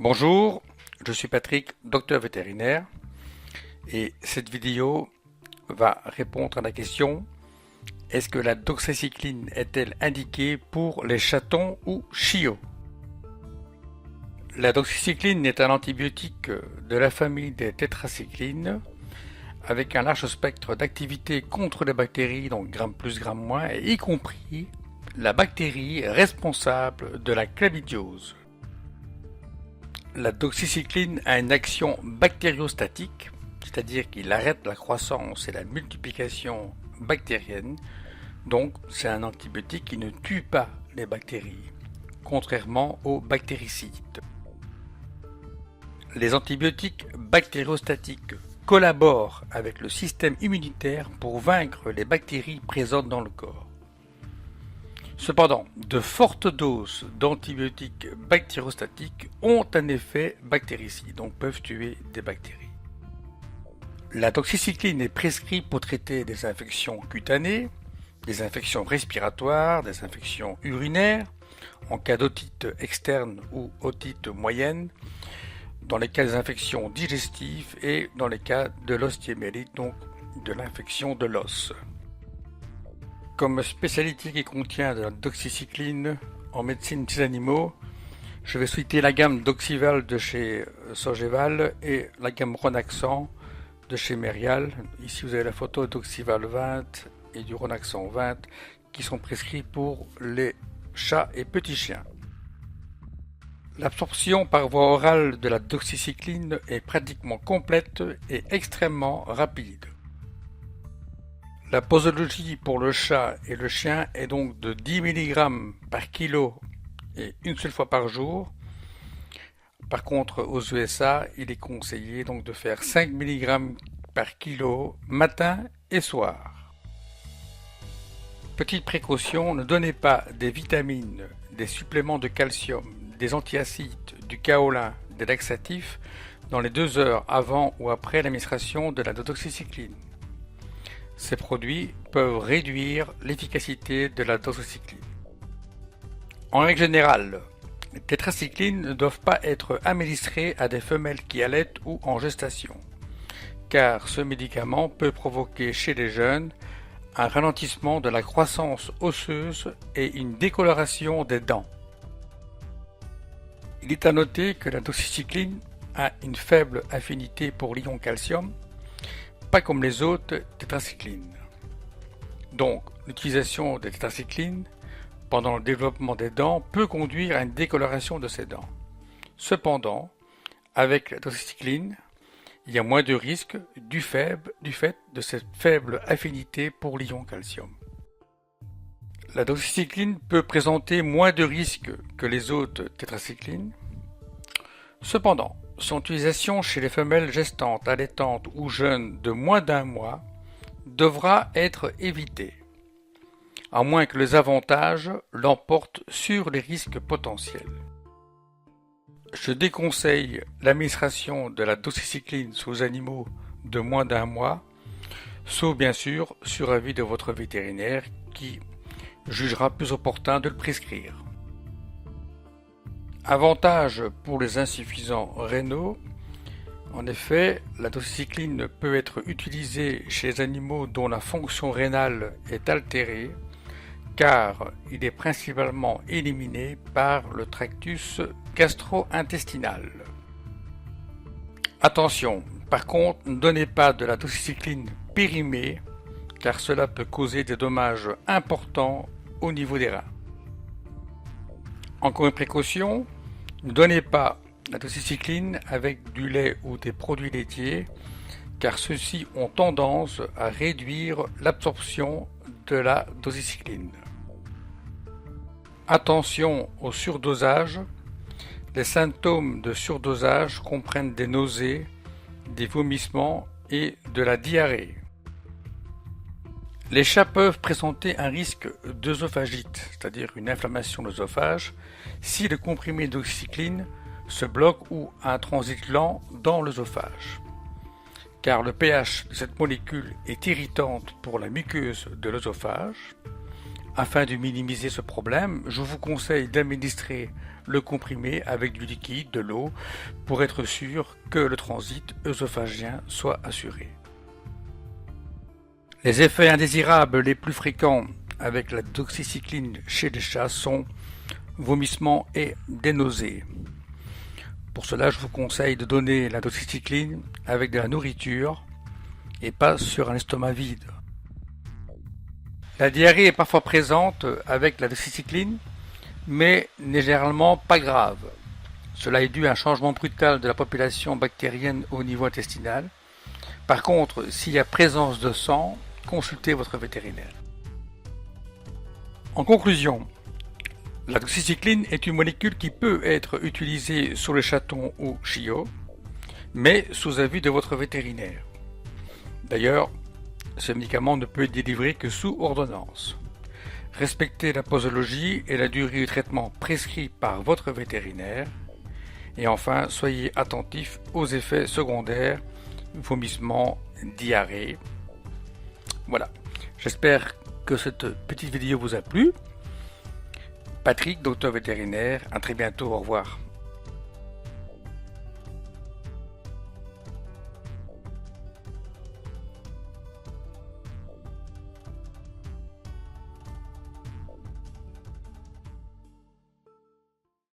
Bonjour, je suis Patrick, docteur vétérinaire, et cette vidéo va répondre à la question: est-ce que la doxycycline est-elle indiquée pour les chatons ou chiots? La doxycycline est un antibiotique de la famille des tétracyclines avec un large spectre d'activité contre les bactéries, donc gramme plus, gramme moins, y compris la bactérie responsable de la chlamydiose. La doxycycline a une action bactériostatique, c'est-à-dire qu'il arrête la croissance et la multiplication bactérienne, donc c'est un antibiotique qui ne tue pas les bactéries, contrairement aux bactéricides. Les antibiotiques bactériostatiques collaborent avec le système immunitaire pour vaincre les bactéries présentes dans le corps. Cependant, de fortes doses d'antibiotiques bactériostatiques ont un effet bactéricide, donc peuvent tuer des bactéries. La doxycycline est prescrite pour traiter des infections cutanées, des infections respiratoires, des infections urinaires, en cas d'otite externe ou otite moyenne, dans les cas des infections digestives et dans les cas de l'ostéomyélite, donc de l'infection de l'os. Comme spécialité qui contient de la doxycycline en médecine des animaux, je vais citer la gamme Doxyval de chez Sogeval et la gamme Ronaxan de chez Merial. Ici vous avez la photo Doxyval 20 et du Ronaxan 20 qui sont prescrits pour les chats et petits chiens. L'absorption par voie orale de la doxycycline est pratiquement complète et extrêmement rapide. La posologie pour le chat et le chien est donc de 10 mg par kilo et une seule fois par jour. Par contre, aux USA, il est conseillé donc de faire 5 mg par kilo matin et soir. Petite précaution, ne donnez pas des vitamines, des suppléments de calcium, des antiacides, du kaolin, des laxatifs dans les 2 heures avant ou après l'administration de la doxycycline. Ces produits peuvent réduire l'efficacité de la doxycycline. En règle générale, les tétracyclines ne doivent pas être administrées à des femelles qui allaitent ou en gestation, car ce médicament peut provoquer chez les jeunes un ralentissement de la croissance osseuse et une décoloration des dents. Il est à noter que la doxycycline a une faible affinité pour l'ion calcium, pas comme les autres tétracyclines. Donc, l'utilisation des tétracyclines pendant le développement des dents peut conduire à une décoloration de ces dents. Cependant, avec la doxycycline, il y a moins de risques du fait de cette faible affinité pour l'ion calcium. La doxycycline peut présenter moins de risques que les autres tétracyclines. Cependant, son utilisation chez les femelles gestantes, allaitantes ou jeunes de moins d'1 mois devra être évitée, à moins que les avantages l'emportent sur les risques potentiels. Je déconseille l'administration de la doxycycline aux animaux de moins d'1 mois, sauf bien sûr sur avis de votre vétérinaire qui jugera plus opportun de le prescrire. Avantage pour les insuffisants rénaux. En effet, la doxycycline peut être utilisée chez les animaux dont la fonction rénale est altérée, car il est principalement éliminé par le tractus gastro-intestinal. Attention, par contre, ne donnez pas de la doxycycline périmée, car cela peut causer des dommages importants au niveau des reins. Encore une précaution, ne donnez pas la doxycycline avec du lait ou des produits laitiers, car ceux-ci ont tendance à réduire l'absorption de la doxycycline. Attention au surdosage. Les symptômes de surdosage comprennent des nausées, des vomissements et de la diarrhée. Les chats peuvent présenter un risque d'œsophagite, c'est-à-dire une inflammation de l'œsophage, si le comprimé de doxycycline se bloque ou a un transit lent dans l'œsophage. Car le pH de cette molécule est irritante pour la muqueuse de l'œsophage, Afin de minimiser ce problème, je vous conseille d'administrer le comprimé avec du liquide, de l'eau, pour être sûr que le transit œsophagien soit assuré. Les effets indésirables les plus fréquents avec la doxycycline chez les chats sont vomissements et des nausées. Pour cela, je vous conseille de donner la doxycycline avec de la nourriture et pas sur un estomac vide. La diarrhée est parfois présente avec la doxycycline, mais n'est généralement pas grave. Cela est dû à un changement brutal de la population bactérienne au niveau intestinal. Par contre, s'il y a présence de sang, consultez votre vétérinaire. En conclusion, la doxycycline est une molécule qui peut être utilisée sur les chatons ou chiots, mais sous avis de votre vétérinaire. D'ailleurs, ce médicament ne peut être délivré que sous ordonnance. Respectez la posologie et la durée du traitement prescrit par votre vétérinaire. Et enfin, soyez attentif aux effets secondaires, vomissements, diarrhée. Voilà, j'espère que cette petite vidéo vous a plu. Patrick, docteur vétérinaire, à très bientôt, au revoir.